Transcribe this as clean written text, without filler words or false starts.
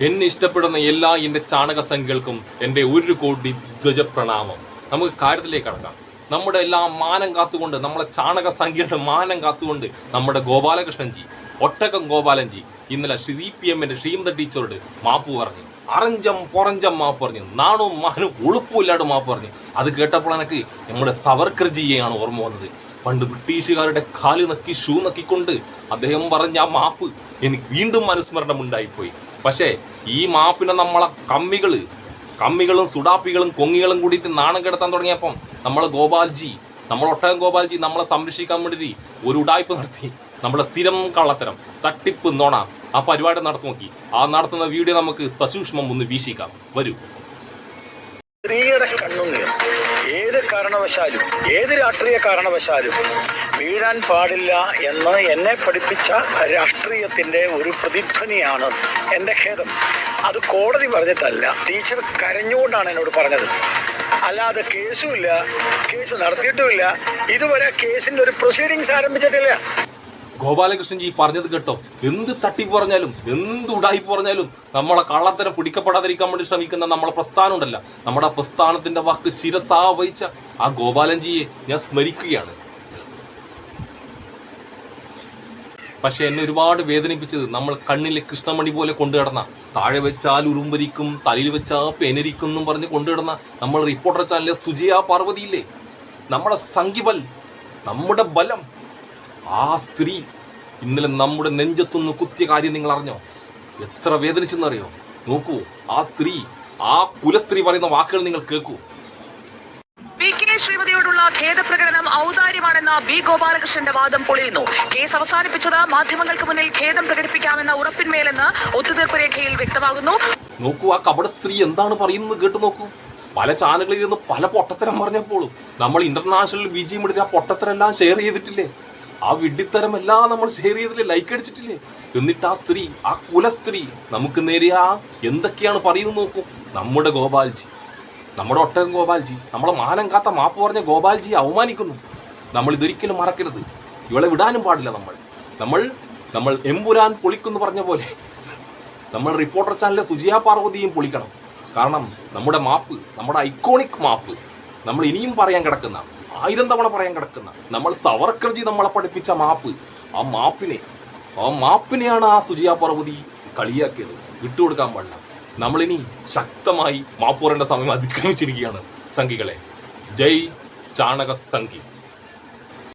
എന്നെ ഇഷ്ടപ്പെടുന്ന എല്ലാ എൻ്റെ ചാണക സംഖ്യകൾക്കും എൻ്റെ 1 കോടി ധ്വജപ്രണാമം. നമുക്ക് കാര്യത്തിലേക്ക് കടക്കാം. നമ്മുടെ എല്ലാ മാനം കാത്തുകൊണ്ട്, നമ്മളെ ചാണക സംഖ്യയുടെ മാനം കാത്തുകൊണ്ട് നമ്മുടെ ഗോപാലകൃഷ്ണൻജി, ഒട്ടകം ഗോപാലൻജി ഇന്നലെ CPM ശ്രീമന്ത ടീച്ചറോട് മാപ്പ് പറഞ്ഞു. അറഞ്ചം പുറഞ്ചം മാപ്പ് പറഞ്ഞു. നാണവും മാനും ഉളുപ്പുമില്ലാണ്ട് മാപ്പ് പറഞ്ഞു. അത് കേട്ടപ്പോൾ എനിക്ക് നമ്മുടെ സവർക്കർജിയെയാണ് ഓർമ്മ വന്നത്. പണ്ട് ബ്രിട്ടീഷുകാരുടെ കാല് നക്കി ഷൂ നക്കിക്കൊണ്ട് അദ്ദേഹം പറഞ്ഞ ആ മാപ്പ് എനിക്ക് വീണ്ടും അനുസ്മരണം ഉണ്ടായിപ്പോയി. പക്ഷേ ഈ മാപ്പിനെ നമ്മളെ കമ്മികളും സുഡാപ്പികളും കൊങ്ങികളും കൂടിയിട്ട് നാണം കെടുത്താൻ തുടങ്ങിയപ്പം നമ്മൾ ഒട്ടകം ഗോപാൽജി നമ്മളെ സംരക്ഷിക്കാൻ വേണ്ടി ഒരു ഉടായ്പ നടത്തി. നമ്മളെ സ്ഥിരം കള്ളത്തരം, തട്ടിപ്പ്, നോണ ആ പരിപാടി നോക്കി. ആ നടത്തുന്ന വീഡിയോ നമുക്ക് സസൂക്ഷ്മം ഒന്ന് വീക്ഷിക്കാം. വരൂ. സ്ത്രീയുടെ കണ്ണുനീർ ഏത് കാരണവശാലും, ഏത് രാഷ്ട്രീയ കാരണവശാലും വീഴാൻ പാടില്ല എന്ന് എന്നെ പഠിപ്പിച്ച രാഷ്ട്രീയത്തിന്റെ ഒരു പ്രതിധ്വനിയാണ് എൻ്റെ ഖേദം. അത് കോടതി പറഞ്ഞിട്ടല്ല, ടീച്ചർ കരഞ്ഞുകൊണ്ടാണ് എന്നോട് പറഞ്ഞത്. അല്ലാതെ കേസുമില്ല, കേസ് നടത്തിയിട്ടുമില്ല, ഇതുവരെ കേസിന്റെ ഒരു പ്രൊസീഡിങ്സ് ആരംഭിച്ചിട്ടില്ല. ഗോപാലകൃഷ്ണൻജി പറഞ്ഞത് കേട്ടോ. എന്ത് തട്ടിപ്പ് പറഞ്ഞാലും, എന്ത് ഉടായ്പ പറഞ്ഞാലും നമ്മളെ കള്ളത്തരം പിടിക്കപ്പെടാതിരിക്കാൻ വേണ്ടി ശ്രമിക്കുന്ന നമ്മളെ പ്രസ്ഥാനം ഉണ്ടല്ല, നമ്മുടെ പ്രസ്ഥാനത്തിന്റെ വാക്ക് ശിരസാ വഹിച്ച ആ ഗോപാലൻജിയെ ഞാൻ സ്മരിക്കുകയാണ്. പക്ഷെ എന്നെ ഒരുപാട് വേദനിപ്പിച്ചത് നമ്മൾ കണ്ണിലെ കൃഷ്ണമണി പോലെ കൊണ്ടുകിടന്ന, താഴെ വെച്ചാൽ ഉറുമ്പരിക്കും തലയിൽ വെച്ചാൽ പേനരിക്കും എന്നും പറഞ്ഞ് കൊണ്ടുകിടന്ന നമ്മൾ റിപ്പോർട്ടർ ചാനലിലെ സുജിയ പാർവതിയില്ലേ, നമ്മുടെ സംഖ്യബൽ, നമ്മുടെ ബലം, ആ സ്ത്രീ ഇന്നലെ നമ്മുടെ നെഞ്ചത്തൊന്ന് കുത്തിയ കാര്യം നിങ്ങൾ അറിഞ്ഞോ? എത്ര വേദനിച്ചെന്നറിയോ? നോക്കൂ, ആ സ്ത്രീ, ആ കുലസ്ത്രീ പറയുന്ന വാക്കുകൾ നിങ്ങൾ കേൾക്കൂ. PK ശ്രീമതിയോടുള്ള ഖേദപ്രകടനം ഔദാര്യമാണെന്ന B ഗോപാലകൃഷ്ണന്റെ വാദം പൊളിയുന്നു. കേസ് അവസാനിപ്പിച്ചത് മാധ്യമങ്ങൾക്ക് മുന്നിൽ ഖേദം പ്രകടിപ്പിക്കാമെന്ന ഉറപ്പിന്മേലെന്ന് ഒത്തുതീർപ്പ് വ്യക്തമാകുന്നു. നോക്കൂ, ആ കപട സ്ത്രീ എന്താണ് പറയുന്നത് കേട്ടു നോക്കൂ. പല ചാനലുകളിൽ നിന്ന് പല പൊട്ടത്തരം പറഞ്ഞപ്പോഴും നമ്മൾ ഇന്റർനാഷണൽ വിജയം എടുത്ത് ആ പൊട്ടത്തരെല്ലാം ഷെയർ ചെയ്തിട്ടില്ലേ? ആ വിഡ്ഢിത്തരമെല്ലാം നമ്മൾ ഷെയർ ചെയ്തിട്ടില്ലേ? ലൈക്ക് അടിച്ചിട്ടില്ലേ? എന്നിട്ട് ആ സ്ത്രീ, ആ കുലസ്ത്രീ നമുക്ക് നേരെ എന്തൊക്കെയാണ് പറയുന്നത് നോക്കൂ. നമ്മുടെ ഗോപാൽജി, നമ്മുടെ ഒട്ടകം ഗോപാൽജി, നമ്മളെ മാനം കാത്ത മാപ്പ് പറഞ്ഞ ഗോപാൽജിയെ അവമാനിക്കുന്നു. നമ്മൾ ഇതൊരിക്കലും മറക്കരുത്. ഇവളെ വിടാനും പാടില്ല. നമ്മൾ എമ്പുരാൻ പൊളിക്കുന്നു പറഞ്ഞ പോലെ നമ്മൾ റിപ്പോർട്ടർ ചാനലിലെ സുജിയ പാർവതിയും പൊളിക്കണം. കാരണം നമ്മുടെ മാപ്പ്, നമ്മുടെ ഐക്കോണിക് മാപ്പ്, നമ്മൾ ഇനിയും പറയാൻ കിടക്കുന്ന, 1000 തവണ പറയാൻ കിടക്കുന്ന, നമ്മൾ സവർക്കർജി നമ്മളെ പഠിപ്പിച്ച മാപ്പ്, ആ മാപ്പിനെയാണ് ആ സുജിയ പാർവതി കളിയാക്കിയത്. വിട്ടുകൊടുക്കാൻ പാടില്ല. നമ്മളിനി ശക്തമായി മാപ്പ് പറയേണ്ട സമയം അതിക്രമിച്ചിരിക്കുകയാണ് സംഘികളെ. ജയ് ചാണക സംഘി.